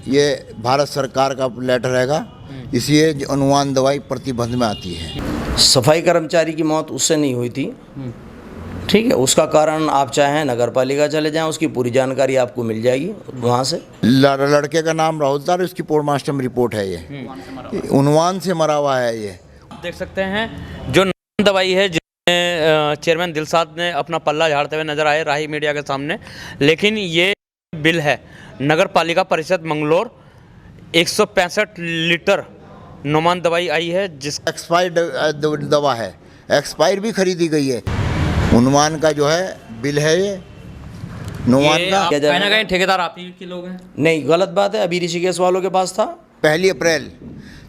ये भारत सरकार का लेटर हैगा, इसलिए अनुमान दवाई प्रतिबंध में आती है। सफाई कर्मचारी की मौत उससे नहीं हुई थी, ठीक है। उसका कारण आप चाहें नगर पालिका चले जाएं, उसकी पूरी जानकारी आपको मिल जाएगी वहाँ से। लड़के का नाम राहुल था, इसकी पोस्टमार्टम रिपोर्ट है, ये उन्वान से मरा हुआ है। ये देख सकते हैं जो दवाई है जिसमें चेयरमैन दिलसाद ने अपना पल्ला झाड़ते हुए नजर आए राही मीडिया के सामने, लेकिन ये बिल है नगर पालिका परिषद मंगलौर 165 लीटर नुमान दवाई आई है, जिस एक्सपायर्ड दवा है, एक्सपायर भी खरीदी गई है। उन्वान का जो है बिल है ये नुमान का। कहीं ना कहीं ठेकेदार आप ही के लोग हैं। नहीं, गलत बात है। अभी ऋषिकेश वालों के पास था 1 अप्रैल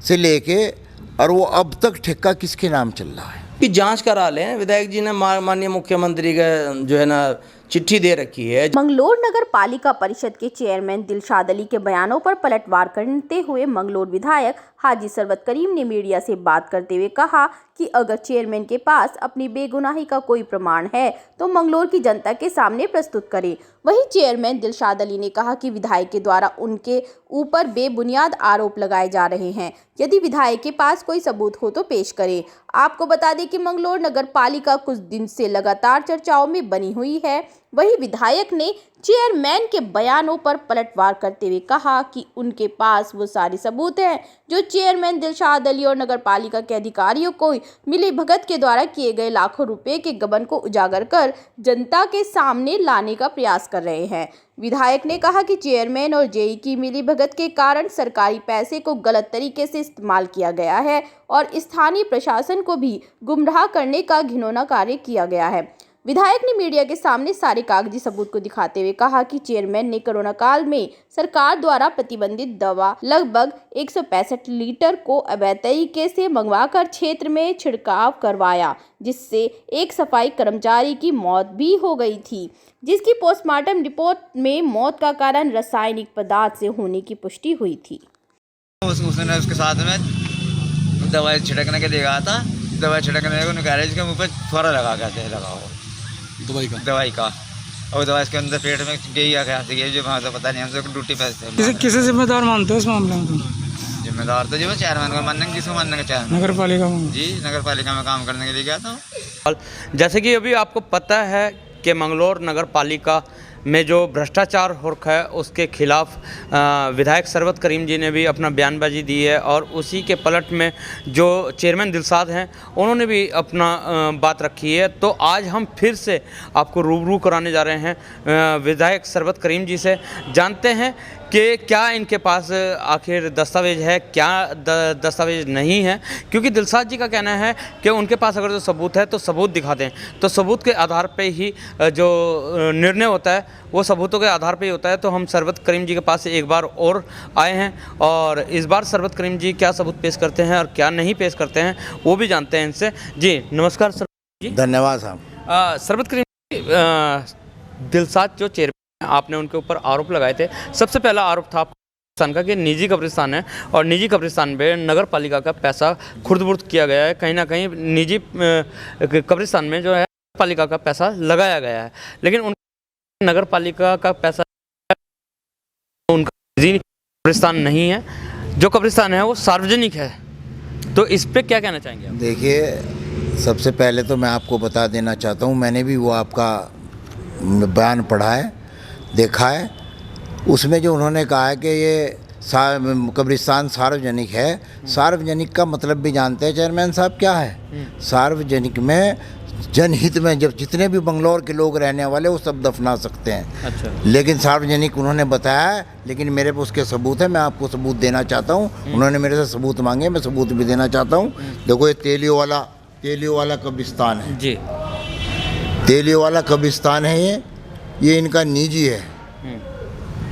से लेके, और वो अब तक ठेका किसके नाम चल रहा है कि जांच करा लें। विधायक जी ने माननीय मुख्यमंत्री का जो है ना चिट्ठी दे रखी है। मंगलौर नगर पालिका परिषद के चेयरमैन दिलशाद अली के बयानों पर पलटवार करते हुए मंगलौर विधायक हाजी सरवत करीम ने मीडिया से बात करते हुए कहा कि अगर चेयरमैन के पास अपनी बेगुनाही का कोई प्रमाण है तो मंगलौर की जनता के सामने प्रस्तुत करे। वहीं चेयरमैन दिलशाद अली ने कहा कि विधायक के द्वारा उनके ऊपर बेबुनियाद आरोप लगाए जा रहे हैं। यदि विधायक के पास कोई सबूत हो तो पेश करे। आपको बता दें कि मंगलौर नगर पालिका कुछ दिन से लगातार चर्चाओं में बनी हुई है। वहीं विधायक ने चेयरमैन के बयानों पर पलटवार करते हुए कहा कि उनके पास वो सारे सबूत हैं जो चेयरमैन दिलशाद अली और नगर पालिका के अधिकारियों को मिली भगत के द्वारा किए गए लाखों रुपए के गबन को उजागर कर जनता के सामने लाने का प्रयास कर रहे हैं। विधायक ने कहा कि चेयरमैन और जेई की मिली भगत के कारण सरकारी पैसे को गलत तरीके से इस्तेमाल किया गया है और स्थानीय प्रशासन को भी गुमराह करने का घिनौना कार्य किया गया है। विधायक ने मीडिया के सामने सारे कागजी सबूत को दिखाते हुए कहा कि चेयरमैन ने कोरोना काल में सरकार द्वारा प्रतिबंधित दवा लगभग 165 लीटर को अवैध तरीके से मंगवाकर क्षेत्र में छिड़काव करवाया, जिससे एक सफाई कर्मचारी की मौत भी हो गई थी, जिसकी पोस्टमार्टम रिपोर्ट में मौत का कारण रासायनिक पदार्थ से होने की पुष्टि हुई थी। उसने उसके साथ में दवाई छिड़कने के लिए कहा था, दवाई छिड़कने को निकाला, इसके मुँह पर थोड़ा लगाओ दवाई का और दवाई इसके अंदर पेट में गई या क्या गई, जो वहाँ से पता नहीं, हमसे ड्यूटी पे किसे जिम्मेदार मानते हो इस मामले में? जिम्मेदार तो जी वो चेयरमैन को मानने, किसको मानने का चेयरमैन? नगर पालिका में जी, नगर पालिका में काम करने के लिए गया था। जैसे कि अभी आपको पता है कि मंगलौर नगर पालिका में जो भ्रष्टाचार हो रखा है उसके खिलाफ विधायक सरवत करीम जी ने भी अपना बयानबाजी दी है, और उसी के पलट में जो चेयरमैन दिलसाद हैं उन्होंने भी अपना बात रखी है। तो आज हम फिर से आपको रूबरू कराने जा रहे हैं विधायक सरवत करीम जी से। जानते हैं कि क्या इनके पास आखिर दस्तावेज है, क्या दस्तावेज नहीं है, क्योंकि दिलसाद जी का कहना है कि उनके पास अगर जो सबूत है तो सबूत दिखा दें। तो सबूत के आधार पे ही जो निर्णय होता है वो सबूतों के आधार पे ही होता है। तो हम सरवत करीम जी के पास एक बार और आए हैं, और इस बार सरवत करीम जी क्या सबूत पेश करते हैं और क्या नहीं पेश करते हैं वो भी जानते हैं इनसे। जी नमस्कार सरवत जी। धन्यवाद साहब। सरवत करीम जी, दिलसाद जो चेयरमैन आपने उनके ऊपर आरोप लगाए थे, सबसे पहला आरोप था कब्रिस्तान का कि निजी कब्रिस्तान है और निजी कब्रिस्तान पे नगर पालिका का पैसा खुर्द-बुर्द किया गया है। कहीं ना कहीं निजी कब्रिस्तान में जो है पालिका का पैसा लगाया गया है, लेकिन उन नगर पालिका का पैसा उनका निजी कब्रिस्तान नहीं है, जो कब्रिस्तान है वो सार्वजनिक है। तो इस पर क्या कहना चाहेंगे आप? देखिए, सबसे पहले तो मैं आपको बता देना चाहता हूँ, मैंने भी वो आपका बयान पढ़ा है, देखा है। उसमें जो उन्होंने कहा है कि ये कब्रिस्तान सार्वजनिक है, सार्वजनिक का मतलब भी जानते हैं चेयरमैन साहब क्या है? सार्वजनिक में जनहित में जब जितने भी बंगलौर के लोग रहने वाले वो सब दफना सकते हैं। अच्छा। लेकिन सार्वजनिक उन्होंने बताया है, लेकिन मेरे पास उसके सबूत है, मैं आपको सबूत देना चाहता हूँ। उन्होंने मेरे से सबूत मांगे, मैं सबूत भी देना चाहता हूँ। देखो, ये तेलियो वाला कब्रिस्तान है जी, तेलियो वाला कब्रिस्तान है। ये इनका निजी है,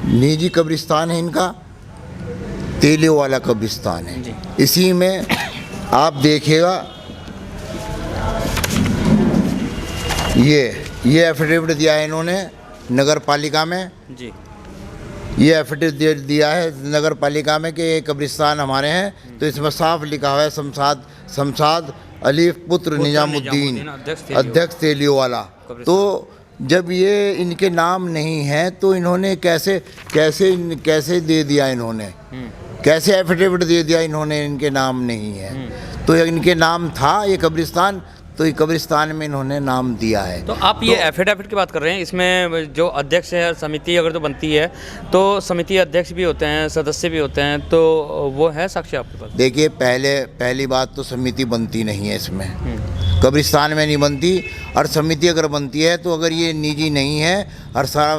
निजी कब्रिस्तान है इनका, तेलियो वाला कब्रिस्तान है। इसी में आप देखिएगा, ये एफिडेविट दिया है इन्होंने नगर पालिका में जी, ये एफिडेविट दिया है नगर पालिका में कि ये कब्रिस्तान हमारे हैं। तो इसमें साफ लिखा हुआ है शमशाद अली पुत्र निजामुद्दीन, अध्यक्ष तेलियो वाला। तो जब ये इनके नाम नहीं है तो इन्होंने कैसे कैसे कैसे दे दिया, इन्होंने कैसे एफिडेविट दे दिया, इन्होंने इनके नाम नहीं है। तो इनके नाम था ये कब्रिस्तान, तो ये कब्रिस्तान में इन्होंने नाम दिया है। तो आप ये एफिडेविट की बात कर रहे हैं, इसमें जो अध्यक्ष है समिति अगर तो बनती है तो समिति अध्यक्ष भी होते हैं, सदस्य भी होते हैं, तो वो है साक्ष्य आपके पास? देखिए, पहली बात तो समिति बनती नहीं है इसमें, कब्रिस्तान में नहीं बनती। और समिति अगर बनती है तो अगर ये निजी नहीं है और सारा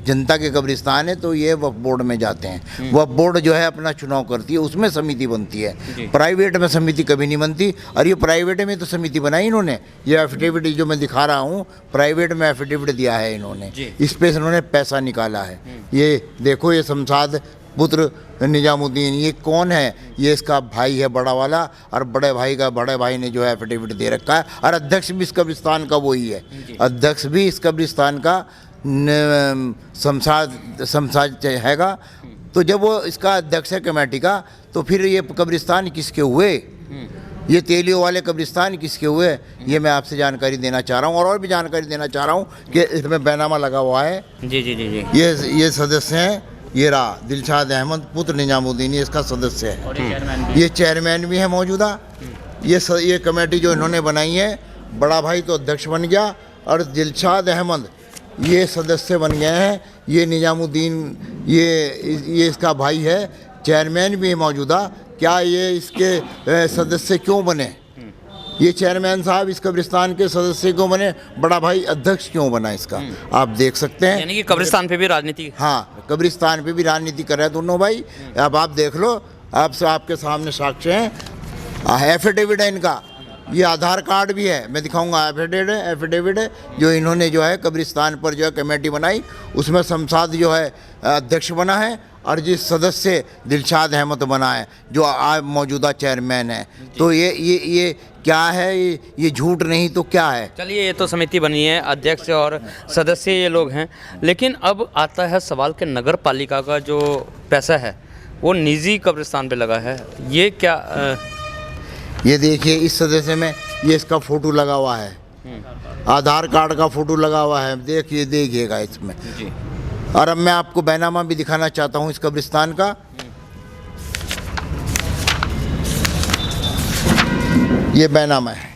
जनता के कब्रिस्तान है तो ये वक्फ बोर्ड में जाते हैं। वक्फ बोर्ड जो है अपना चुनाव करती है, उसमें समिति बनती है। प्राइवेट में समिति कभी नहीं बनती। और ये प्राइवेट में तो समिति बनाई इन्होंने, ये एफिडेविट जो मैं दिखा रहा हूँ, प्राइवेट में एफिडेविट दिया है इन्होंने, इस पे इन्होंने पैसा निकाला है। ये देखो, ये शमशाद पुत्र निजामुद्दीन, ये कौन है? ये इसका भाई है बड़ा वाला, और बड़े भाई ने जो है एफिडेविट दे रखा है। और अध्यक्ष भी इस कब्रिस्तान का वही है, अध्यक्ष भी इस कब्रिस्तान का शमशाद हैगा। तो जब वो इसका अध्यक्ष है कमेटी का, तो फिर ये कब्रिस्तान किसके हुए? ये तेलियों वाले कब्रिस्तान किसके हुए? ये मैं आपसे जानकारी देना चाह रहा हूँ, और भी जानकारी देना चाह रहा हूँ कि इसमें बैनामा लगा हुआ है। जी जी जी जी। ये सदस्य हैं, ये रहा दिलशाद अहमद पुत्र निजामुद्दीन, ये इसका सदस्य है। ये चेयरमैन भी है मौजूदा। ये कमेटी जो इन्होंने बनाई है, बड़ा भाई तो अध्यक्ष बन गया और दिलशाद अहमद ये सदस्य बन गए हैं। ये निजामुद्दीन ये इसका भाई है, चेयरमैन भी है मौजूदा। क्या ये इसके सदस्य क्यों बने? ये चेयरमैन साहब इस कब्रिस्तान के सदस्य क्यों बने? बड़ा भाई अध्यक्ष क्यों बना इसका? आप देख सकते हैं। यानी कि कब्रिस्तान पे भी राजनीति। हाँ, कब्रिस्तान पे भी राजनीति कर रहे हैं दोनों भाई। अब आप देख लो, आपके सामने साक्ष्य हैं, एफिडेविट है इनका, ये आधार कार्ड भी है, मैं दिखाऊंगा। एफिडेविट है जो इन्होंने जो है कब्रिस्तान पर जो है कमेटी बनाई, उसमें शमशाद जो है अध्यक्ष बना है, और जिस सदस्य दिलशाद अहमद बना है जो आज मौजूदा चेयरमैन है। तो ये क्या है? ये झूठ नहीं तो क्या है? चलिए, ये तो समिति बनी है, अध्यक्ष और सदस्य ये लोग हैं। लेकिन अब आता है सवाल कि नगर पालिका का जो पैसा है वो निजी कब्रिस्तान पे लगा है, ये क्या? ये देखिए, इस सदस्य में ये इसका फ़ोटो लगा हुआ है, आधार कार्ड का फ़ोटो लगा हुआ है, देखिएगा इसमें जी। और अब मैं आपको बैनामा भी दिखाना चाहता हूँ इस कब्रिस्तान का। ये बैनामा है,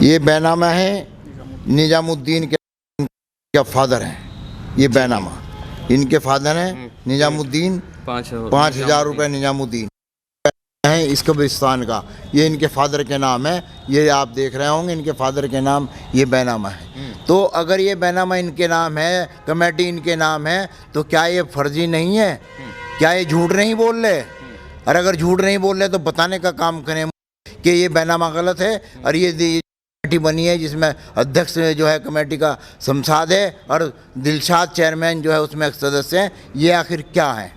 ये बैनामा है निजामुद्दीन के फादर हैं। ये बैनामा इनके फादर हैं निजामुद्दीन, 5,000 रुपये निजामुद्दीन है इस कब्रिस्तान का। ये इनके फादर के नाम है, ये आप देख रहे होंगे इनके फादर के नाम, ये बैनामा है। तो अगर ये बैनामा इनके नाम है, कमेटी इनके नाम है, तो क्या ये फर्जी नहीं है? क्या ये झूठ नहीं बोल रहे? और अगर झूठ नहीं बोल रहे तो बताने का काम करें कि ये बैनामा गलत है। और ये कमेटी बनी है जिसमें अध्यक्ष जो है कमेटी का शमशाद है और दिलशाद चेयरमैन जो है उसमें सदस्य हैं। ये आखिर क्या है?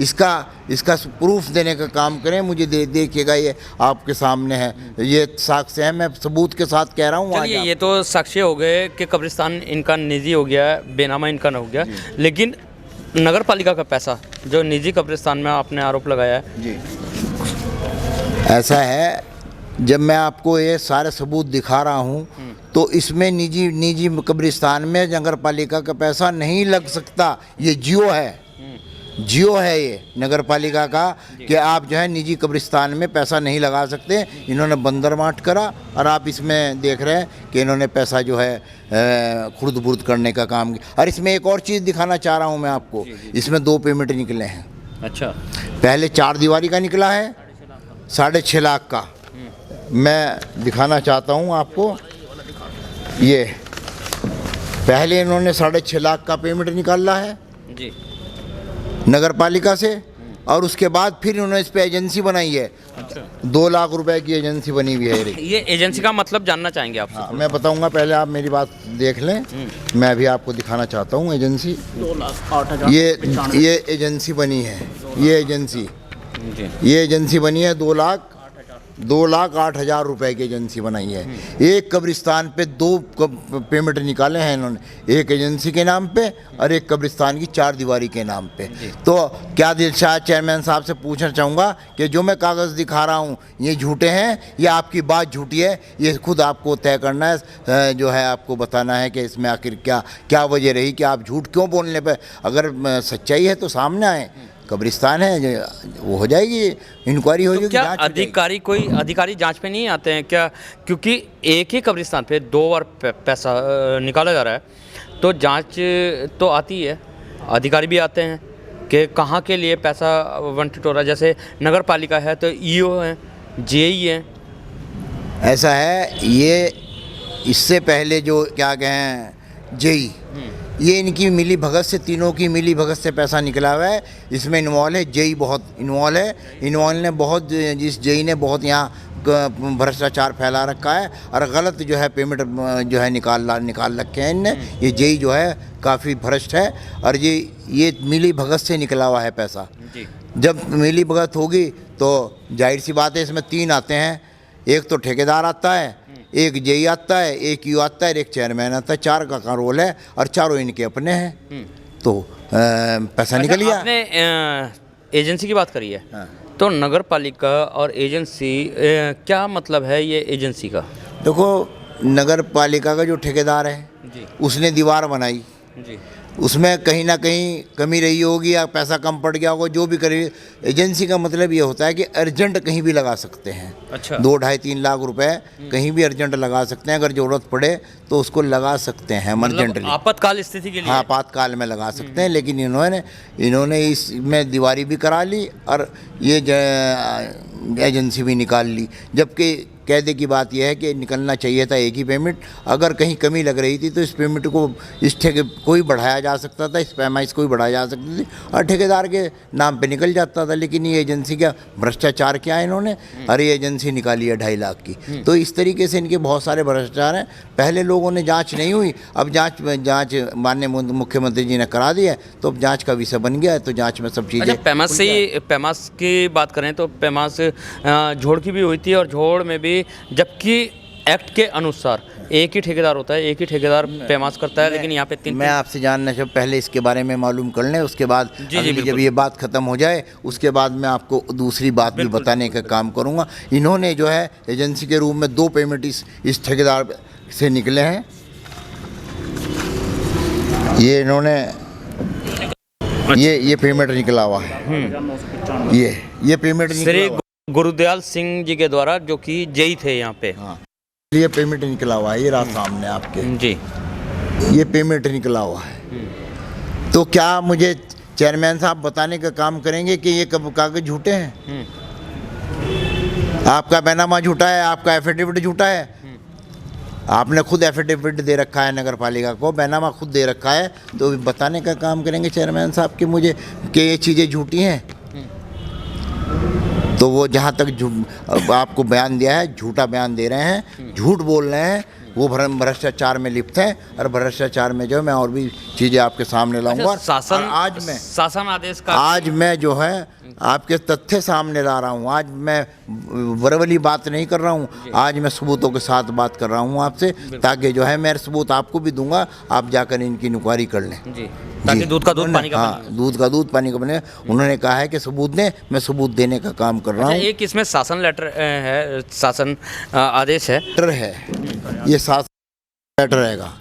इसका प्रूफ देने का काम करें। मुझे देखिएगा, ये आपके सामने है, ये साक्ष्य है, मैं सबूत के साथ कह रहा हूँ। चलिए, ये तो साक्ष्य हो गए कि कब्रिस्तान इनका निजी हो गया है, बेनामा इनका न हो गया। लेकिन नगर पालिका का पैसा जो निजी कब्रिस्तान में आपने आरोप लगाया है जी, ऐसा है, जब मैं आपको ये सारे सबूत दिखा रहा हूँ तो इसमें निजी कब्रिस्तान में नगर पालिका का पैसा नहीं लग सकता। ये जियो है ये नगर पालिका का कि आप जो है निजी कब्रिस्तान में पैसा नहीं लगा सकते। इन्होंने बंदर मार्ट करा और आप इसमें देख रहे हैं कि इन्होंने पैसा जो है खुर्द बुर्द करने का काम किया। और इसमें एक और चीज़ दिखाना चाह रहा हूँ मैं आपको, इसमें 2 पेमेंट निकले हैं। अच्छा, पहले 4 दीवारी का निकला है 6.5 लाख का, मैं दिखाना चाहता हूँ आपको। ये पहले इन्होंने 6.5 लाख का पेमेंट निकाला है जी नगर पालिका से, और उसके बाद फिर उन्होंने इस पे एजेंसी बनाई है। अच्छा, 2 लाख रुपए की एजेंसी बनी हुई है। ये एजेंसी का मतलब जानना चाहेंगे आप? हाँ, मैं बताऊंगा, पहले आप मेरी बात देख लें। मैं अभी आपको दिखाना चाहता हूँ एजेंसी। 2,08,000 ये एजेंसी बनी है, ये एजेंसी बनी है 2,08,000 2,08,000 रुपए की एजेंसी बनाई है। एक कब्रिस्तान पे 2 पेमेंट निकाले हैं इन्होंने, एक एजेंसी के नाम पे और एक कब्रिस्तान की 4 दीवारी के नाम पे। तो क्या दिलशाद चेयरमैन साहब से पूछना चाहूँगा कि जो मैं कागज़ दिखा रहा हूँ ये झूठे हैं या आपकी बात झूठी है, ये खुद आपको तय करना है, जो है आपको बताना है कि इसमें आखिर क्या वजह रही कि आप झूठ क्यों बोलने पे। अगर सच्चाई है तो सामने आए, कब्रिस्तान है वो हो जाएगी, इंक्वायरी हो तो जाएगी। क्या जांच हो जाएगी। कोई अधिकारी जांच पे नहीं आते हैं क्या? क्योंकि एक ही कब्रिस्तान पे 2 बार पैसा निकाला जा रहा है, तो जांच तो आती है, अधिकारी भी आते हैं कि कहाँ के लिए पैसा आवंटित हो रहा है। जैसे नगर पालिका है तो ईओ है, जेई है। ऐसा है, ये इससे पहले जो क्या कहें जेई, ये इनकी मिली भगत से, तीनों की मिली भगत से पैसा निकला हुआ है। इसमें इन्वॉल्व है जेई, बहुत इन्वॉल्व है। इन्वॉल्व ने बहुत, जिस जेई ने बहुत यहाँ भ्रष्टाचार फैला रखा है और गलत जो है पेमेंट जो है निकाल रखे हैं इनने। ये जेई जो है काफ़ी भ्रष्ट है और ये मिली भगत से निकला हुआ है पैसा। जब मिली भगत होगी तो जाहिर सी बात है इसमें 3 आते हैं, एक तो ठेकेदार आता है, एक जेई आता है, एक यू आता है, एक चेयरमैन आता है। 4 का रोल है और चारों इनके अपने हैं। तो पैसा निकल गया। आपने एजेंसी की बात करी है, हाँ। तो नगर पालिका और एजेंसी क्या मतलब है ये एजेंसी का? देखो, नगर पालिका का जो ठेकेदार है जी उसने दीवार बनाई, जी, उसमें कहीं ना कहीं कमी रही होगी या पैसा कम पड़ गया होगा, जो भी करे। एजेंसी का मतलब ये होता है कि अर्जेंट कहीं भी लगा सकते हैं। अच्छा। 2, 2.5, 3 लाख रुपए कहीं भी अर्जेंट लगा सकते हैं। अगर ज़रूरत पड़े तो उसको लगा सकते हैं अर्जेंटली, मतलब आपातकाल स्थिति के लिए। हाँ, आपातकाल में लगा सकते हैं। लेकिन इन्होंने इसमें दीवारी भी करा ली और ये एजेंसी भी निकाल ली। जबकि कहने की बात यह है कि निकलना चाहिए था एक ही पेमेंट। अगर कहीं कमी लग रही थी तो इस पेमेंट को, इस ठेके को ही बढ़ाया जा सकता था, इस पैमाइश को ही बढ़ाया जा सकती थी और ठेकेदार के नाम पे निकल जाता था। लेकिन ये एजेंसी का भ्रष्टाचार किया है इन्होंने, और ये एजेंसी निकाली है 2.5 लाख की। तो इस तरीके से इनके बहुत सारे भ्रष्टाचार हैं। पहले लोगों ने जाँच नहीं हुई, अब जाँच माननीय मुख्यमंत्री जी ने करा दी है, तो अब जाँच का विषय बन गया है। तो जाँच में सब चीज़ें। अच्छा, पैमास की बात करें तो पैमास झोड़ की भी हुई थी, और झोड़ में भी, जबकि एक्ट के अनुसार एक ही ठेकेदार होता है, एक ही ठेकेदार पैमास करता है, लेकिन यहाँ पे 3। मैं आपसे जानना चाहूँ, पहले इसके बारे में मालूम कर लें, उसके बाद जब ये बात ख़त्म हो जाए उसके बाद मैं आपको दूसरी बात भी बताने का काम करूँगा। इन्होंने जो है एजेंसी के रूप में 2 पेमेंट इस ठेकेदार से निकले हैं। ये इन्होंने ये पेमेंट निकला हुआ है, ये पेमेंट श्री गुरुदयाल सिंह जी के द्वारा, जो कि जेई थे यहाँ पे। हाँ, ये पेमेंट निकला हुआ है, ये रहा सामने आपके जी, ये पेमेंट निकला हुआ है। तो क्या मुझे चेयरमैन साहब बताने का काम करेंगे कि ये कागज झूठे हैं? आपका बैनामा झूठा है, आपका एफिडेविट झूठा है। आपने खुद एफिडेविट दे रखा है नगर पालिका को, बैनामा खुद दे रखा है। तो बताने का काम करेंगे चेयरमैन साहब कि मुझे कि ये चीज़ें झूठी हैं। तो वो जहाँ तक आपको बयान दिया है, झूठा बयान दे रहे हैं, झूठ बोल रहे हैं, वो भ्रष्टाचार में लिप्त हैं। और भ्रष्टाचार में जो मैं और भी चीज़ें आपके सामने लाऊंगा। शासन आदेश का आज मैं जो है आपके तथ्य सामने ला रहा हूँ। आज मैं वरवली बात नहीं कर रहा हूँ, आज मैं सबूतों के साथ बात कर रहा हूँ आपसे, ताकि जो है मैं सबूत आपको भी दूंगा, आप जाकर इनकी इंक्वायरी कर लें जी, ताकि दूध का दूध पानी का हाँ, दूध का दूध पानी का बने। उन्होंने कहा है कि सबूत दें, मैं सबूत देने का काम कर रहा हूँ। एक इसमें शासन लेटर है, शासन आदेश है, लेटर है, ये शासन लेटर रहेगा।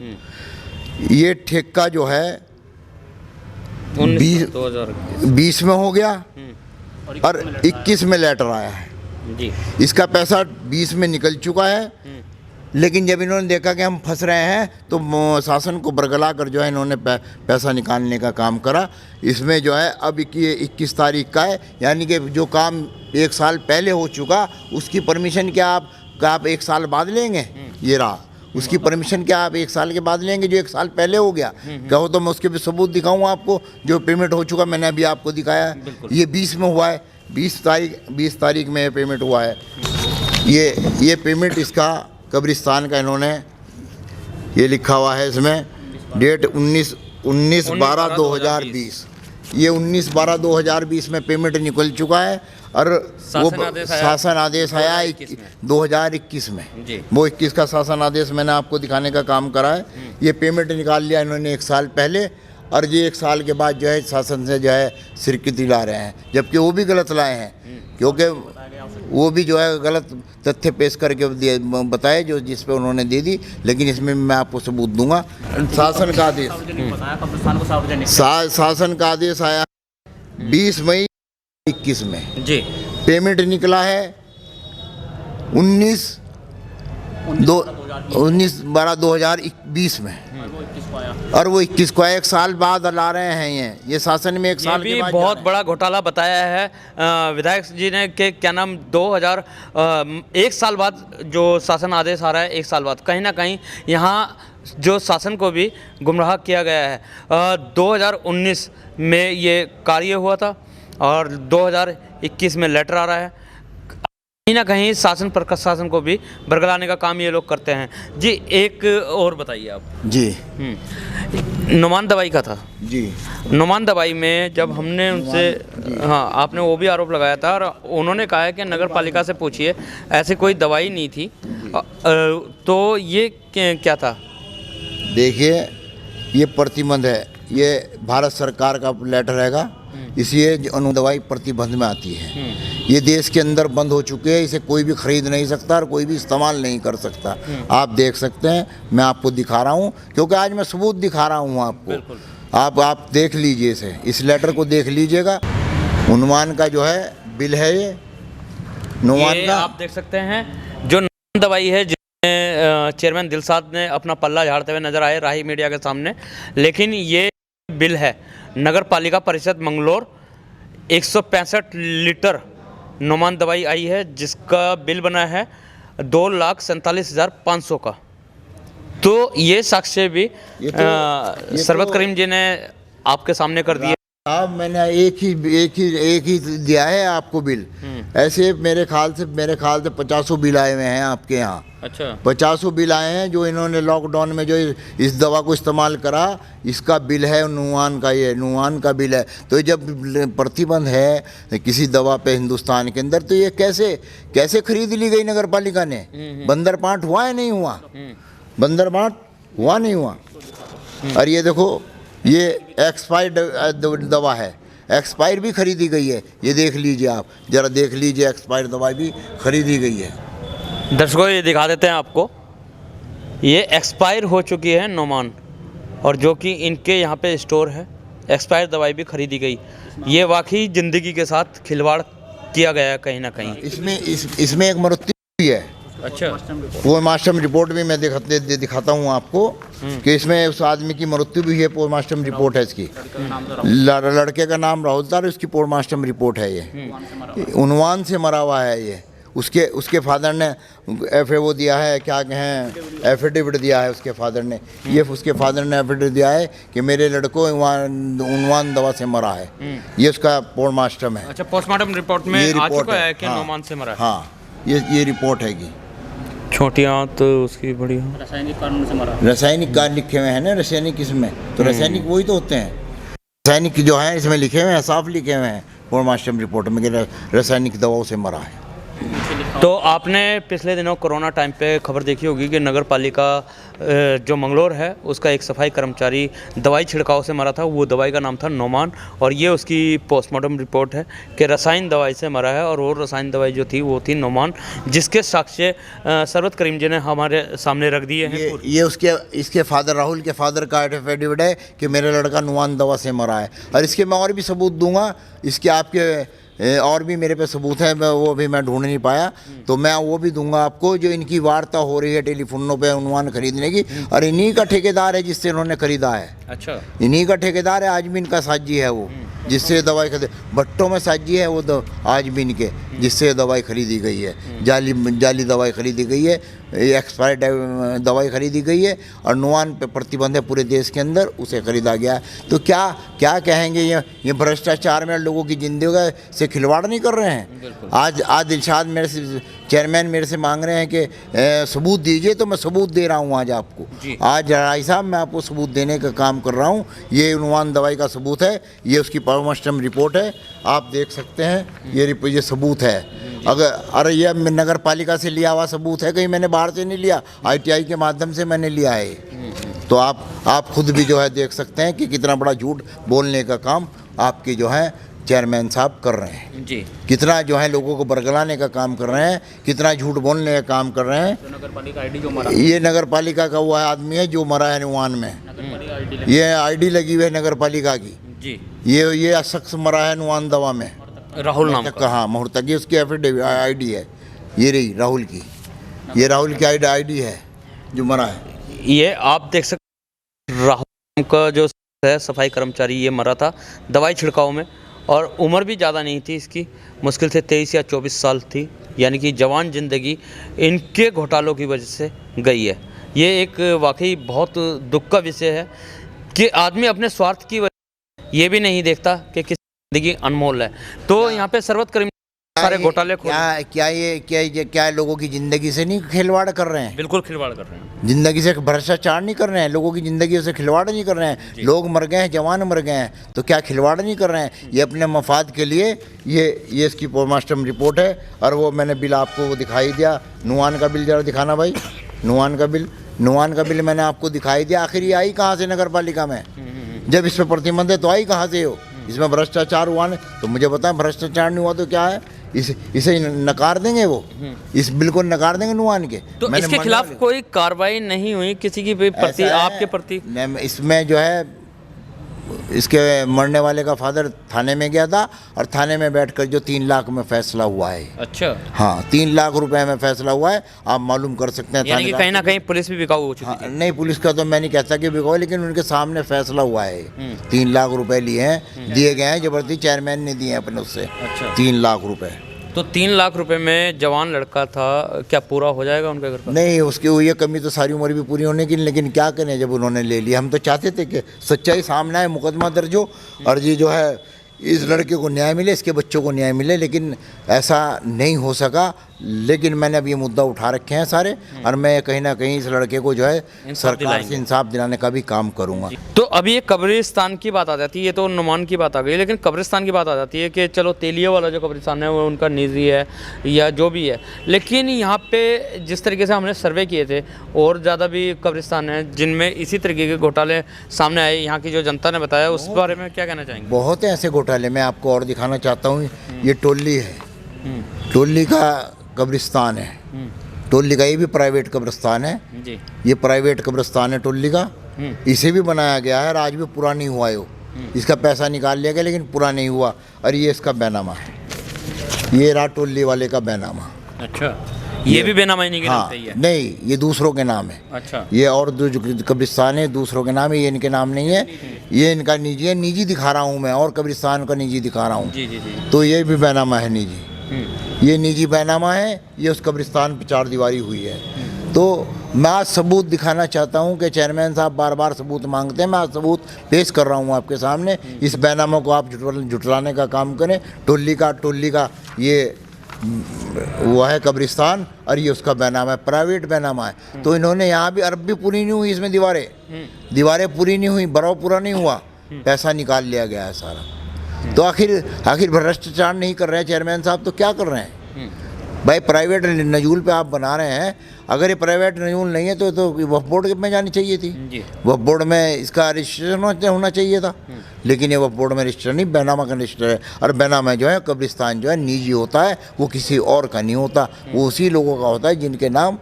ये ठेका जो है 20 में हो गया और 21 में लेटर आया है जी। इसका पैसा 20 में निकल चुका है। लेकिन जब इन्होंने देखा कि हम फंस रहे हैं तो शासन को बरगला कर जो है इन्होंने पैसा निकालने का काम करा। इसमें जो है अब 21 तारीख का है, यानी कि जो काम 1 साल पहले हो चुका उसकी परमिशन क्या आप 1 साल बाद लेंगे? ये रहा उसकी परमिशन क्या आप 1 साल के बाद लेंगे जो 1 साल पहले हो गया? कहो तो मैं उसके भी सबूत दिखाऊँ आपको, जो पेमेंट हो चुका मैंने अभी आपको दिखाया है। ये 20 में हुआ है, 20 तारीख में पेमेंट हुआ है। ये पेमेंट इसका कब्रिस्तान का इन्होंने ये लिखा हुआ है, इसमें डेट 19/12/2020 ये 19/12/2020 में पेमेंट निकल चुका है और वो शासन आदेश आया 2021 में। वो 21 का शासन आदेश मैंने आपको दिखाने का काम करा है। ये पेमेंट निकाल लिया इन्होंने 1 साल पहले और ये 1 साल के बाद जो है शासन से जो है स्वीकृति ला रहे हैं, जबकि वो भी गलत लाए हैं, क्योंकि वो भी जो है गलत तथ्य पेश करके बताए जो जिस पे उन्होंने दे दी। लेकिन इसमें मैं आपको सबूत दूंगा। शासन का आदेश शासन का आदेश आया 20 मई 21 में जी। पेमेंट निकला है 19/12/2020 में और वो 21 को 1 साल बाद ला रहे हैं। ये शासन में 1 साल ये के भी बाद बहुत बड़ा घोटाला बताया है विधायक जी ने कि क्या नाम 1 साल बाद जो शासन आदेश आ रहा है, 1 साल बाद कहीं ना कहीं यहाँ जो शासन को भी गुमराह किया गया है। 2019 में ये कार्य हुआ था और 2021 में लेटर आ रहा है। कहीं ना कहीं शासन प्रशासन को भी बरगलाने का काम ये लोग करते हैं। जी एक और बताइए आप। जी नुमान दवाई का था जी। नुमान दवाई में जब हमने उनसे हाँ आपने वो भी आरोप लगाया था और उन्होंने कहा है कि नगर पालिका से पूछिए, ऐसी कोई दवाई नहीं थी। तो ये क्या था? देखिए ये प्रतिबंध है, ये भारत सरकार का लेटर रहेगा, इसलिए दवाई प्रतिबंध में आती है। ये देश के अंदर बंद हो चुके हैं, इसे कोई भी खरीद नहीं सकता और कोई भी इस्तेमाल नहीं कर सकता। आप देख सकते हैं, मैं आपको दिखा रहा हूँ क्योंकि आज मैं सबूत दिखा रहा हूँ आपको। आप देख लीजिए इसे, इस लेटर को देख लीजिएगा। उन्वान का जो है बिल है ये नुमान का, आप देख सकते हैं। जो नुमान दवाई है जिसमें चेयरमैन दिलशाद ने अपना पल्ला झाड़ते हुए नजर आए राही मीडिया के सामने, लेकिन ये बिल है नगर पालिका परिषद मंगलौर 165 लीटर नुमान दवाई आई है, जिसका बिल बना है 2,47,500 का। तो ये साक्ष्य भी सरबत करीम जी ने आपके सामने कर दिए। अब मैंने एक ही दिया है आपको बिल। ऐसे मेरे ख्याल से 50 बिल आए हुए हैं आपके यहाँ। अच्छा, 50 बिल आए हैं जो इन्होंने लॉकडाउन में जो इस दवा को इस्तेमाल करा, इसका बिल है नुमान का। ये नुमान का बिल है। तो जब प्रतिबंध है किसी दवा पे हिंदुस्तान के अंदर, तो ये कैसे खरीद ली गई नगर पालिका ने? बंदर पाठ हुआ है नहीं हुआ? बंदर पाठ हुआ नहीं हुआ? और ये देखो, ये एक्सपायर्ड दवा है, एक्सपायर भी खरीदी गई है। ये देख लीजिए, आप ज़रा देख लीजिए, एक्सपायर दवाई भी खरीदी गई है। दर्शकों ये दिखा देते हैं आपको, ये एक्सपायर हो चुकी है नुमान, और जो कि इनके यहाँ पे स्टोर है। एक्सपायर दवाई भी खरीदी गई। ये वाकई ज़िंदगी के साथ खिलवाड़ किया गया है कहीं ना कहीं। इसमें एक मृत्यु भी है। अच्छा, पोस्टमार्टम रिपोर्ट भी मैं दिखाता हूँ आपको कि इसमें उस आदमी की मृत्यु भी है। पोस्टमार्टम रिपोर्ट है इसकी। लड़के का नाम राहुल था, इसकी पोस्टमार्टम रिपोर्ट है। ये उन्वान से मरा हुआ है। ये उसके फादर ने वो दिया है, क्या कहें, एफिडेविट दिया है उसके फादर ने। ये उसके फादर ने एफिडेविट दिया है कि मेरे लड़को उन्वान दवा से मरा है। ये उसका पोस्टमार्टम है। अच्छा, पोस्टमार्टम रिपोर्ट में आ चुका है कि नुमान से मरा है। हाँ, ये रिपोर्ट है कि छोटी आंत उसकी बड़ी रासायनिक कारण से मरा। रासायनिक कारण लिखे हुए हैं ना, रासायनिक इसमें तो रासायनिक वही तो होते हैं। रासायनिक जो है इसमें लिखे हुए हैं, साफ लिखे हुए हैं पोस्टमार्टम रिपोर्ट में कि रासायनिक दवाओं से मरा है। तो आपने पिछले दिनों कोरोना टाइम पे खबर देखी होगी कि नगर पालिका जो मंगलौर है उसका एक सफाई कर्मचारी दवाई छिड़काव से मरा था। वो दवाई का नाम था नुमान, और ये उसकी पोस्टमार्टम रिपोर्ट है कि रसायन दवाई से मरा है। और वो रसायन दवाई जो थी वो थी नुमान, जिसके साक्ष्य सरबत करीम जी ने हमारे सामने रख दिए हैं। ये इसके फादर, राहुल के फादर का एफिडेविट है कि मेरा लड़का नुमान दवा से मरा है। और इसके मैं और भी सबूत दूंगा। इसके आपके और भी मेरे पे सबूत है, वो भी मैं ढूंढ नहीं पाया, तो मैं वो भी दूंगा आपको। जो इनकी वार्ता हो रही है टेलीफोनों पे उन्वान खरीदने की, और इन्हीं का ठेकेदार है जिससे इन्होंने खरीदा है। अच्छा, इन्हीं का ठेकेदार है। आज भी इनका साजी है वो, जिससे दवाई खरीद, भट्टों में साजी है वो आज भी इनके, जिससे दवाई खरीदी गई है। जाली दवाई खरीदी गई है। एक्सपायर्ड दवाई खरीदी गई है और नुआन पे प्रतिबंध है पूरे देश के अंदर, उसे खरीदा गया है। तो क्या क्या कहेंगे, ये भ्रष्टाचार में लोगों की जिंदगी से खिलवाड़ नहीं कर रहे हैं? आज दिलशाद मेरे से चेयरमैन मेरे से मांग रहे हैं कि सबूत दीजिए, तो मैं सबूत दे रहा हूँ आज आपको। आज राय साहब मैं आपको सबूत देने का काम कर रहा हूँ। ये नुआन दवाई का सबूत है, ये उसकी पोस्टमार्टम रिपोर्ट है, आप देख सकते हैं। ये सबूत है। अरे ये नगर पालिका से लिया हुआ सबूत है, कहीं मैंने बाहर से नहीं लिया, ITI के माध्यम से मैंने लिया है। तो आप खुद भी जो है देख सकते हैं कि कितना बड़ा झूठ बोलने का काम आपके जो है चेयरमैन साहब कर रहे हैं जी। कितना जो है लोगों को बरगलाने का काम कर रहे हैं, कितना झूठ बोलने का काम कर रहे हैं। नगर पालिका ID जो मरा, ये नगर पालिका का वो आदमी है जो मरा है नुआन में। ये ID लगी हुई है नगर पालिका की जी। ये शख्स मरा है नुआन दवा में, राहुल नाम का। हाँ मुहूर्तक, ये उसकी एफिडेविट ID है, ये रही राहुल की, ये राहुल की ID है जो मरा है। ये आप देख सकते राहुल का जो है सफाई कर्मचारी, ये मरा था दवाई छिड़काव में, और उम्र भी ज़्यादा नहीं थी इसकी, मुश्किल से 23 या 24 साल थी, यानी कि जवान ज़िंदगी इनके घोटालों की वजह से गई है। ये एक वाकई बहुत दुख का विषय है कि आदमी अपने स्वार्थ की वजह ये भी नहीं देखता कि किस जिंदगी अनमोल है। तो यहाँ पे सरवत करीम सारे घोटाले क्या लोगों की ज़िंदगी से नहीं खिलवाड़ कर रहे हैं? बिल्कुल खिलवाड़ कर रहे हैं, ज़िंदगी से भ्रष्टाचार नहीं कर रहे हैं, लोगों की ज़िंदगी से खिलवाड़ नहीं कर रहे हैं। लोग मर गए हैं, जवान मर गए हैं, तो क्या खिलवाड़ नहीं कर रहे हैं? ये अपने मफाद के लिए ये इसकी पोस्टमार्टम रिपोर्ट है। और वो मैंने बिल आपको दिखाई दिया, नुआन का बिल, जरा दिखाना भाई, नुआन का बिल मैंने आपको दिखाई दिया। आखिर ये आई कहाँ से नगर पालिका में? जब इस पर प्रतिबंध है तो आई कहाँ से हो? इसमें भ्रष्टाचार हुआ नहीं तो मुझे बताएं, भ्रष्टाचार नहीं हुआ तो क्या है? इसे नकार देंगे, वो इस बिल को नकार देंगे नुआन के। तो इसके खिलाफ कोई कार्रवाई नहीं हुई किसी की प्रति, आपके प्रति? इसमें जो है इसके मरने वाले का फादर थाने में गया था और थाने में बैठकर जो 3 लाख में फैसला हुआ है। अच्छा, हाँ 3 लाख रुपए में फैसला हुआ है, आप मालूम कर सकते हैं। यानी कि कहीं ना कहीं पुलिस भी बिकाऊ हो चुकी हाँ, नहीं पुलिस का तो मैं नहीं कहता कि बिकाऊ, लेकिन उनके सामने फैसला हुआ है। 3 लाख रुपए लिए हैं, दिए गए हैं, जबरदस्ती चेयरमैन ने दिए हैं अपने उससे। अच्छा। 3 लाख रुपए। तो 3 लाख रुपए में जवान लड़का था, क्या पूरा हो जाएगा उनके घर का? नहीं, उसकी ये कमी तो सारी उम्र भी पूरी होने की, लेकिन क्या करें जब उन्होंने ले लिया। हम तो चाहते थे कि सच्चाई सामने आए, मुकदमा दर्ज हो और ये जो है इस लड़के को न्याय मिले, इसके बच्चों को न्याय मिले, लेकिन ऐसा नहीं हो सका। लेकिन मैंने अब ये मुद्दा उठा रखे हैं सारे, और मैं कहीं ना कहीं इस लड़के को जो है सरकार से इंसाफ दिलाने का भी काम करूँगा। तो अभी ये कब्रिस्तान की बात आ जाती है, ये तो नुमान की बात आ गई, लेकिन कब्रिस्तान की बात आ जाती है कि चलो तेलिया वाला जो कब्रिस्तान है वो उनका निजी है या जो भी है, लेकिन यहाँ पे जिस तरीके से हमने सर्वे किए थे और ज़्यादा भी कब्रिस्तान हैं जिनमें इसी तरीके के घोटाले सामने आए, यहाँ की जो जनता ने बताया, उस बारे में क्या कहना चाहेंगे? बहुत ऐसे घोटाले मैं आपको और दिखाना चाहता हूँ। ये टोली है, टोली का कब्रिस्तान है, टोली का ये भी प्राइवेट कब्रिस्तान है जी। ये प्राइवेट कब्रिस्तान है टोली का, इसे भी बनाया गया है और आज भी पूरा नहीं हुआ है। इसका पैसा निकाल लिया गया लेकिन पूरा नहीं हुआ, और ये इसका बैनामा है, ये रहा टोली वाले का बैनामा। अच्छा, ये भी बेनामाई नहीं हाँ, नहीं, ये दूसरों के नाम है। अच्छा, ये और जो कब्रिस्तान है दूसरों के नाम है, ये इनके नाम नहीं है, ये इनका निजी है। निजी दिखा रहा हूँ मैं, और कब्रिस्तान का निजी दिखा रहा हूँ। जी जी जी। तो ये भी बैनामा है निजी, ये निजी बैनामा है, ये उस कब्रिस्तान पे 4 दीवारी हुई है। तो मैं आज सबूत दिखाना चाहता हूँ कि चेयरमैन साहब बार बार सबूत मांगते हैं, मैं आज सबूत पेश कर रहा हूँ आपके सामने। इस बैनामा को आप जुटलाने का काम करें। टोली का ये वो है कब्रिस्तान और ये उसका बैनामा है, प्राइवेट बैनामा है। तो इन्होंने यहाँ भी अरब भी पूरी नहीं हुई, इसमें दीवारें पूरी नहीं हुई, बराव पूरा नहीं हुआ, पैसा निकाल लिया गया है सारा। तो आखिर भ्रष्टाचार नहीं कर रहे हैं चेयरमैन साहब, तो क्या कर रहे हैं भाई? प्राइवेट नजूल पे आप बना रहे हैं, अगर ये प्राइवेट नजूल नहीं है तो वक्फ बोर्ड में जानी चाहिए थी। वक्फ बोर्ड में इसका रजिस्ट्रेशन होना चाहिए था, लेकिन ये वक्फ बोर्ड में रजिस्टर नहीं, बैनामा का रजिस्टर है। और बैनामा जो है कब्रिस्तान जो है निजी होता है, वो किसी और का नहीं होता, वो उसी लोगों का होता है जिनके नाम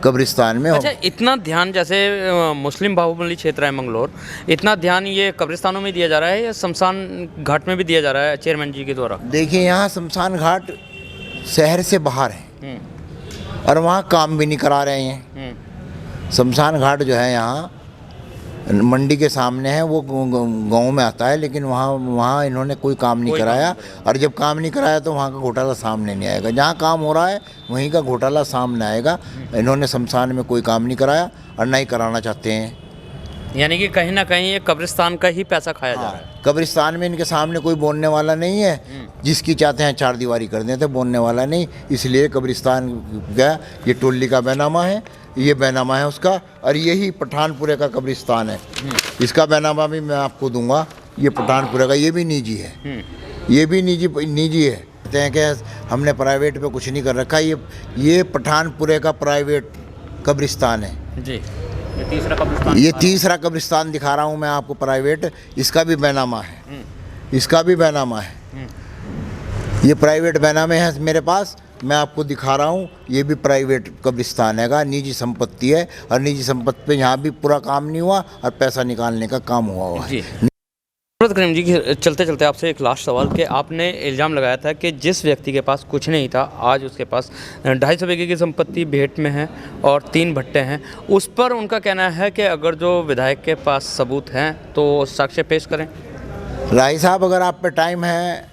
कब्रिस्तान में हो। अच्छा, इतना ध्यान जैसे मुस्लिम बाहुबली क्षेत्र है मंगलोर, इतना ध्यान ये कब्रिस्तानों में दिया जा रहा है या शमशान घाट में भी दिया जा रहा है चेयरमैन जी के द्वारा? देखिए, यहाँ शमशान घाट शहर से बाहर है और वहाँ काम भी नहीं करा रहे हैं। शमशान घाट जो है यहाँ मंडी के सामने है, वो गांव में आता है, लेकिन वहाँ इन्होंने कोई काम नहीं कराया। और जब काम नहीं कराया तो वहाँ का घोटाला सामने नहीं आएगा। जहाँ काम हो रहा है वहीं का घोटाला सामने आएगा। इन्होंने शमशान में कोई काम नहीं कराया और ना ही कराना चाहते हैं। यानी कि कहीं ना कहीं ये कब्रिस्तान का ही पैसा खाया जा रहा है। कब्रिस्तान में इनके सामने कोई बोलने वाला नहीं है। जिसकी चाहते हैं चार दीवारी कर देते, बोलने वाला नहीं। इसलिए कब्रिस्तान का ये टोली का बैनामा है, ये बैनामा है उसका, और यही पठानपुरे का कब्रिस्तान है। इसका बैनामा भी मैं आपको दूंगा। ये पठानपुरे का, ये भी निजी है, ये भी निजी है। कहते हैं कि हमने प्राइवेट पे कुछ नहीं कर रखा। ये पठानपुरे का प्राइवेट कब्रिस्तान है जी। ये तीसरा कब्रिस्तान, ये तीसरा कब्रिस्तान दिखा रहा हूँ मैं आपको प्राइवेट। इसका भी बैनामा है, इसका भी बैनामा है। ये प्राइवेट बैनामे है मेरे पास, मैं आपको दिखा रहा हूँ। ये भी प्राइवेट कब्रिस्तान हैगा, निजी संपत्ति है। और निजी संपत्ति पे यहाँ भी पूरा काम नहीं हुआ और पैसा निकालने का काम हुआ है। सरवत करीम जी, चलते चलते आपसे एक लास्ट सवाल कि आपने इल्ज़ाम लगाया था कि जिस व्यक्ति के पास कुछ नहीं था, आज उसके पास 250 बीघे की संपत्ति भेंट में है और 3 भट्टे हैं। उस पर उनका कहना है कि अगर जो विधायक के पास सबूत हैं तो साक्ष्य पेश करें। राय साहब, अगर आप पे टाइम है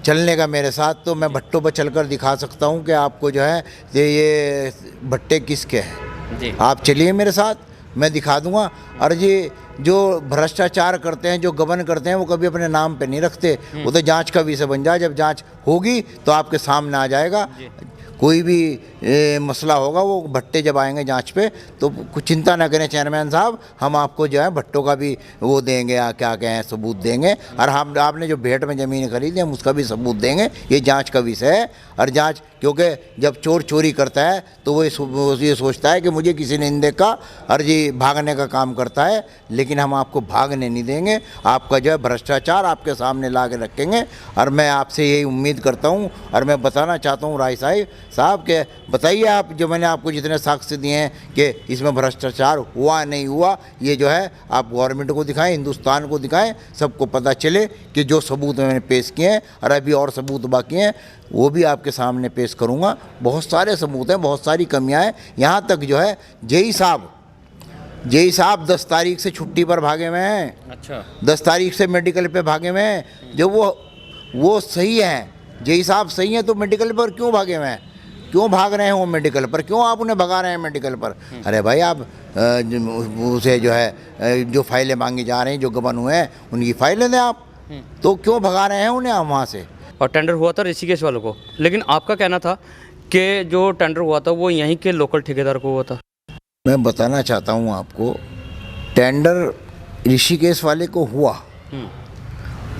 चलने का मेरे साथ, तो मैं भट्टों पर चलकर दिखा सकता हूँ कि आपको जो है ये भट्टे किसके हैं जी। आप चलिए मेरे साथ, मैं दिखा दूंगा। और ये जो भ्रष्टाचार करते हैं, जो गबन करते हैं, वो कभी अपने नाम पे नहीं रखते। वो तो जांच का विषय बन जाए। जब जांच होगी तो आपके सामने आ जाएगा। कोई भी मसला होगा, वो भट्टे जब आएंगे जांच पे, तो कुछ चिंता ना करें चेयरमैन साहब, हम आपको जो है भट्टों का भी वो देंगे, क्या कहें, सबूत देंगे। और हम आपने जो भेंट में ज़मीन खरीदी हम उसका भी सबूत देंगे। ये जांच का विषय है। और जांच, क्योंकि जब चोर चोरी करता है तो वो ये सोचता है कि मुझे किसी ने देखा और जी भागने का काम करता है। लेकिन हम आपको भागने नहीं देंगे। आपका जो है भ्रष्टाचार आपके सामने ला के रखेंगे। और मैं आपसे यही उम्मीद करता हूँ और मैं बताना चाहता हूँ राय साहब के बताइए आप, जो मैंने आपको जितने साक्ष्य दिए हैं कि इसमें भ्रष्टाचार हुआ नहीं हुआ, ये जो है आप गवर्नमेंट को दिखाएं, हिंदुस्तान को दिखाएं, सबको पता चले कि जो सबूत मैंने पेश किए हैं, और अभी और सबूत बाकी हैं, वो भी आपके सामने पेश करूंगा। बहुत सारे सबूत हैं, बहुत सारी कमियां हैं। यहाँ तक जो है जेई साहब 10 तारीख से छुट्टी पर भागे हुए हैं। अच्छा, 10 तारीख से मेडिकल पे भागे हुए हैं। जो वो सही हैं, जेई साहब सही हैं, तो मेडिकल पर क्यों भागे हुए हैं? क्यों भाग रहे हैं वो मेडिकल पर? क्यों आप उन्हें भगा रहे हैं मेडिकल पर? अरे भाई, आप उसे जो है जो फाइलें मांगी जा रही हैं, जो गबन हुए हैं, उनकी फाइलें दें आप। तो क्यों भगा रहे हैं उन्हें हम वहाँ से? और टेंडर हुआ था ऋषिकेश वालों को, लेकिन आपका कहना था कि जो टेंडर हुआ था वो यहीं के लोकल ठेकेदार को हुआ था। मैं बताना चाहता हूँ आपको, टेंडर ऋषिकेश वाले को हुआ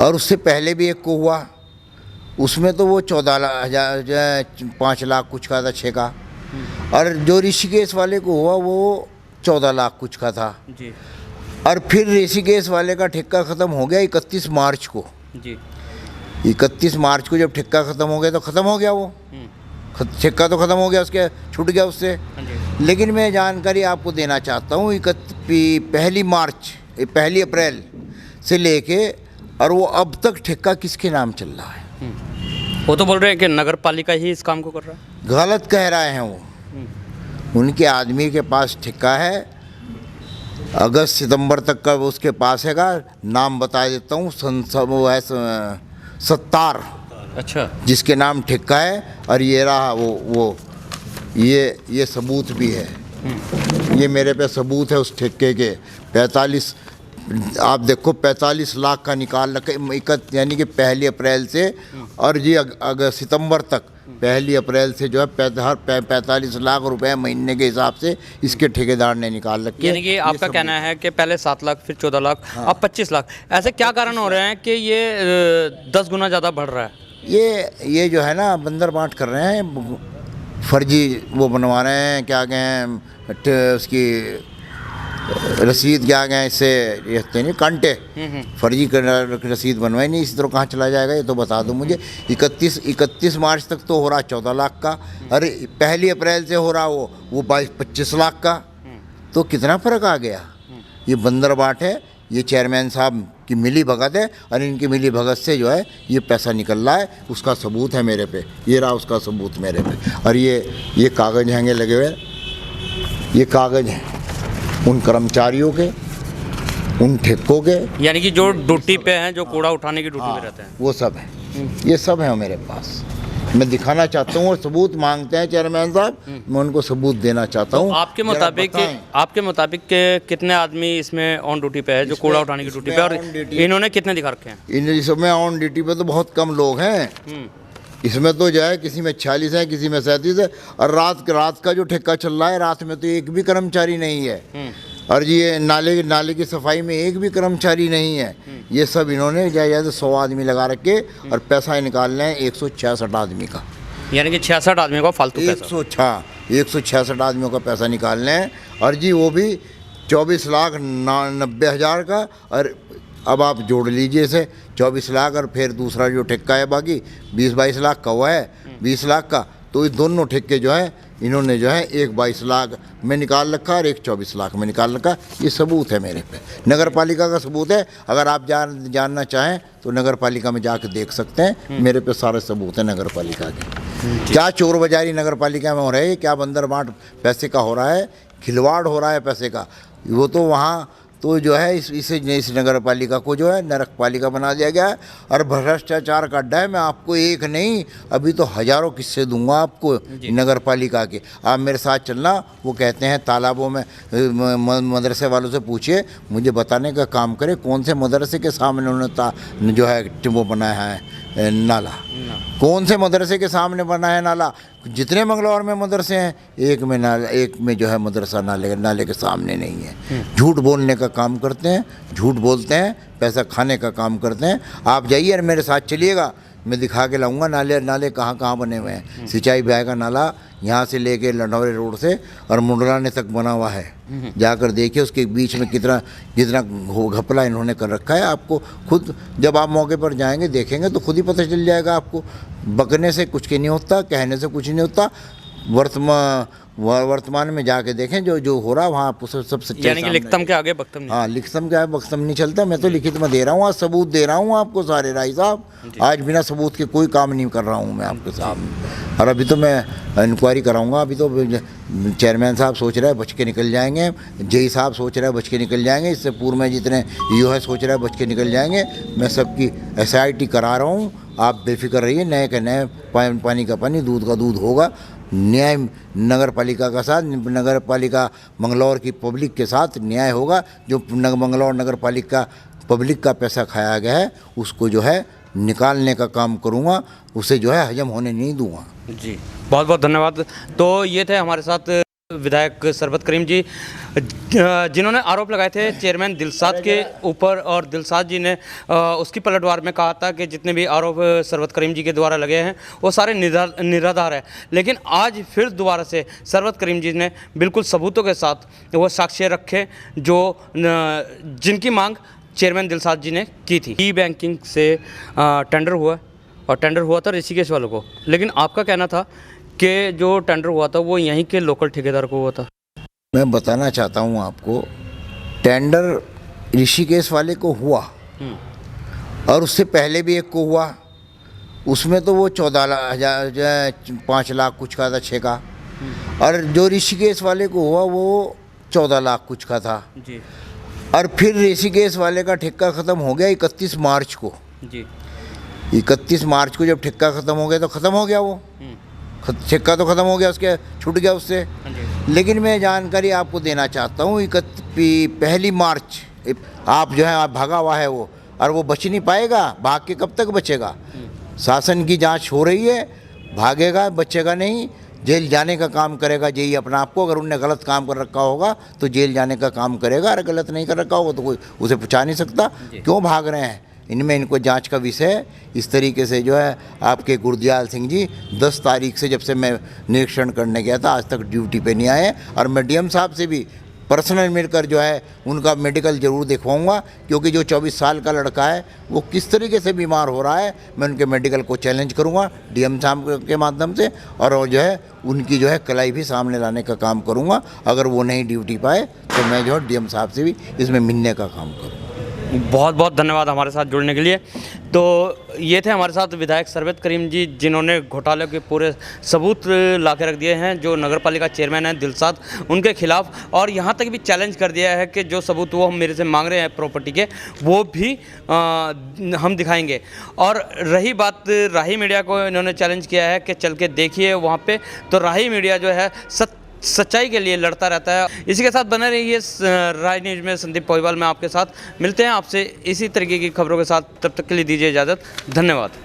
और उससे पहले भी एक को हुआ। उसमें तो वो 5 लाख कुछ का था, 6 का। और जो ऋषिकेश वाले को हुआ वो 14 लाख कुछ का था जी। और फिर ऋषिकेश वाले का ठेका ख़त्म हो गया 31 मार्च को जी। 31 मार्च को जब ठेका ख़त्म हो गया तो ख़त्म हो गया वो ठेका तो ख़त्म हो गया, उसके छूट गया उससे। लेकिन मैं जानकारी आपको देना चाहता हूँ, 1 अप्रैल से लेके और वो अब तक ठेका किसके नाम चल रहा है? वो तो बोल रहे हैं कि नगर पालिका ही इस काम को कर रहा है। गलत कह रहे हैं वो। उनके आदमी के पास ठेका है, अगस्त सितंबर तक का उसके पास हैगा। नाम बता देता हूँ, वो है सत्तार, अच्छा, जिसके नाम ठेका है। और ये रहा वो ये सबूत भी है। ये मेरे पे सबूत है उस ठेके के। 45, आप देखो, 45 लाख का निकाल रखे, यानी कि 1 अप्रैल से और जी अगर सितंबर तक, 1 अप्रैल से जो है 45 लाख रुपए महीने के हिसाब से इसके ठेकेदार ने निकाल रखे। यानी कि आपका कहना है कि पहले 7 लाख, फिर 14 लाख, अब 25 लाख। ऐसे क्या कारण हो रहे हैं कि ये 10 गुना ज़्यादा बढ़ रहा है? ये जो है ना, बंदर बांट कर रहे हैं, फर्जी वो बनवा रहे हैं, क्या कहें उसकी रसीद, क्या गए इससे, ये नहीं कांटे, फर्जी रसीद बनवाई नहीं। इसी तरह कहाँ चला जाएगा ये तो बता दो मुझे। 31 मार्च तक तो हो रहा 14 लाख का, अरे 1 अप्रैल से हो रहा वो 25 लाख का। तो कितना फ़र्क आ गया? ये बंदर बाट है, ये चेयरमैन साहब की मिली भगत है और इनकी मिली भगत से जो है ये पैसा निकल रहा है। उसका सबूत है मेरे पे, ये रहा उसका सबूत मेरे पे। और ये कागज़ हैंगे लगे हुए, ये कागज़ हैं उन कर्मचारियों के उन ठेकों के यानी कि जो ड्यूटी पे हैं, जो कूड़ा उठाने की ड्यूटी पे रहते हैं। वो सब है, ये सब है मेरे पास। मैं दिखाना चाहता हूँ और सबूत मांगते हैं चेयरमैन साहब, मैं उनको सबूत देना चाहता हूँ। आपके जरा मुताबिक बताएं। आपके मुताबिक के कितने आदमी इसमें ऑन ड्यूटी पे है, जो कूड़ा उठाने की ड्यूटी पे, और on duty- इन्होंने कितने दिखा रखे हैं? इन समय ऑन ड्यूटी पे तो बहुत कम लोग हैं। इसमें तो जो है किसी में 46 है, किसी में 37 है, और रात का जो ठेका चल रहा है, रात में तो एक भी कर्मचारी नहीं है। और ये नाले की सफाई में एक भी कर्मचारी नहीं है। ये सब इन्होंने ज्यादा 100 आदमी लगा रखे और पैसा निकाल रहे हैं 166 आदमी का। यानी कि 66 आदमियों का फालतू पैसा। 166 आदमियों का पैसा निकाल रहे हैं, और जी वो भी 24,90,000 का। और अब आप जोड़ लीजिए इसे, 24 लाख और फिर दूसरा जो ठेका है बाकी 20-22 लाख का हुआ है, 20 लाख का। तो ये दोनों ठेके जो है इन्होंने जो है एक 22 लाख में निकाल रखा और एक 24 लाख में निकाल रखा। ये सबूत है मेरे पे, नगर पालिका का सबूत है। अगर आप जानना चाहें तो नगर पालिका में जाकर देख सकते हैं, मेरे पे सारे सबूत हैं नगर पालिका के। क्या चोर बाजारी नगर पालिका में हो रही है, क्या बंदर बांट पैसे का हो रहा है, खिलवाड़ हो रहा है पैसे का, वो तो वहाँ तो जो है इस नगर पालिका को जो है नरक पालिका बना दिया गया है। और भ्रष्टाचार का अड्डा है। मैं आपको एक नहीं, अभी तो हज़ारों किस्से दूंगा आपको नगर पालिका के। आप मेरे साथ चलना। वो कहते हैं तालाबों में मदरसे वालों से पूछिए, मुझे बताने का काम करे कौन से मदरसे के सामने उन्होंने जो है वो बनाया है नाला, कौन से मदरसे के सामने बना है नाला। जितने मंगलौर में मदरसे हैं, एक में जो है मदरसा नाले के सामने नहीं है। झूठ बोलने का काम करते हैं, झूठ बोलते हैं, पैसा खाने का काम करते हैं। आप जाइए और मेरे साथ चलिएगा, मैं दिखा के लाऊंगा नाले कहाँ कहाँ बने हुए हैं। सिंचाई विभाग का नाला यहाँ से लेके लंडौरे रोड से और मुंडराने तक बना हुआ है। जाकर देखिए उसके बीच में जितना घपला इन्होंने कर रखा है। आपको खुद जब आप मौके पर जाएंगे देखेंगे तो खुद ही पता चल जाएगा आपको। बकने से कुछ नहीं होता, कहने से कुछ नहीं होता। वर्तमान में जाके देखें जो हो रहा है वहाँ आपको सब सच्चाई। यानी कि लिखतम के आगे बख्तम नहीं। हाँ, लिखतम क्या है, बख्तम नहीं चलता। मैं तो लिखित में दे रहा हूँ, आज सबूत दे रहा हूँ आपको सारे राय साहब। आज बिना सबूत के कोई काम नहीं कर रहा हूँ मैं आपके सामने। और अभी तो मैं इंक्वायरी कराऊंगा। अभी तो चेयरमैन साहब सोच रहे हैं बच के निकल जाएंगे, जेई साहब सोच रहे हैं बच के निकल जाएंगे, इससे पूर्व में जितने ईओ है सोच रहे हैं बच के निकल जाएंगे। मैं सबकी SIT करा रहा हूँ, आप बेफिक्र रहिए। नए का नए, पानी का पानी, दूध का दूध होगा। न्याय नगर पालिका का साथ, नगर पालिका मंगलौर की पब्लिक के साथ न्याय होगा। जो मंगलौर नगर पालिका पब्लिक का पैसा खाया गया है उसको जो है निकालने का काम करूँगा, उसे जो है हजम होने नहीं दूंगा। जी, बहुत बहुत धन्यवाद। तो ये थे हमारे साथ विधायक सरबत करीम जी, जिन्होंने आरोप लगाए थे चेयरमैन दिलसाद के ऊपर, और दिलसाद जी ने उसकी पलटवार में कहा था कि जितने भी आरोप सरबत करीम जी के द्वारा लगे हैं वो सारे निराधार है। लेकिन आज फिर दोबारा से सरबत करीम जी ने बिल्कुल सबूतों के साथ वो साक्ष्य रखे जिनकी मांग चेयरमैन दिलसाद जी ने की थी। ई बैंकिंग से टेंडर हुआ, और टेंडर हुआ था ऋषिकेश वालों को। लेकिन आपका कहना था कि जो टेंडर हुआ था वो यहीं के लोकल ठेकेदार को हुआ था। मैं बताना चाहता हूँ आपको, टेंडर ऋषिकेश वाले को हुआ और उससे पहले भी एक को हुआ। उसमें तो वो 5 लाख कुछ का था, 6 का। और जो ऋषिकेश वाले को हुआ वो 14 लाख कुछ का था जी। और फिर ऋषिकेश वाले का ठेका ख़त्म हो गया 31 मार्च को जी। 31 मार्च को जब ठेका ख़त्म हो गया तो ख़त्म हो गया वो ठेका तो ख़त्म हो गया, उसके छूट गया उससे। लेकिन मैं जानकारी आपको देना चाहता हूँ, 1 मार्च आप जो है आप भागा हुआ है वो, और वो बच नहीं पाएगा। भाग के कब तक बचेगा? शासन की जांच हो रही है, भागेगा बचेगा नहीं, जेल जाने का काम करेगा जेई अपना आपको। अगर उनने गलत काम कर रखा होगा तो जेल जाने का काम करेगा, अगर गलत नहीं कर रखा होगा तो कोई उसे पूछा नहीं सकता क्यों भाग रहे हैं। इनमें इनको जांच का विषय है। इस तरीके से जो है आपके गुरदयाल सिंह जी 10 तारीख से जब से मैं निरीक्षण करने गया था आज तक ड्यूटी पे नहीं आए। और मैं DM साहब से भी पर्सनल मिलकर जो है उनका मेडिकल ज़रूर दिखवाऊंगा, क्योंकि जो 24 साल का लड़का है वो किस तरीके से बीमार हो रहा है, मैं उनके मेडिकल को चैलेंज करूंगा DM साहब के माध्यम से। और जो है उनकी जो है कलाई भी सामने लाने का काम करूंगा। अगर वो नहीं ड्यूटी पाए तो मैं जो है DM साहब से भी इसमें मिलने का काम करूँगा। बहुत बहुत धन्यवाद हमारे साथ जुड़ने के लिए। तो ये थे हमारे साथ विधायक सरबत करीम जी, जिन्होंने घोटाले के पूरे सबूत ला के रख दिए हैं जो नगर पालिका चेयरमैन हैं दिलशाद, उनके खिलाफ। और यहाँ तक भी चैलेंज कर दिया है कि जो सबूत वो मेरे से मांग रहे हैं प्रॉपर्टी के, वो भी हम दिखाएंगे। और रही बात राही मीडिया को, इन्होंने चैलेंज किया है कि चल के देखिए वहाँ पे, तो राही मीडिया जो है सच्चाई के लिए लड़ता रहता है। इसी के साथ बने रहिए राय न्यूज़ में। संदीप पॉइवाल मैं आपके साथ, मिलते हैं आपसे इसी तरीके की खबरों के साथ, तब तक के लिए दीजिए इजाज़त। धन्यवाद।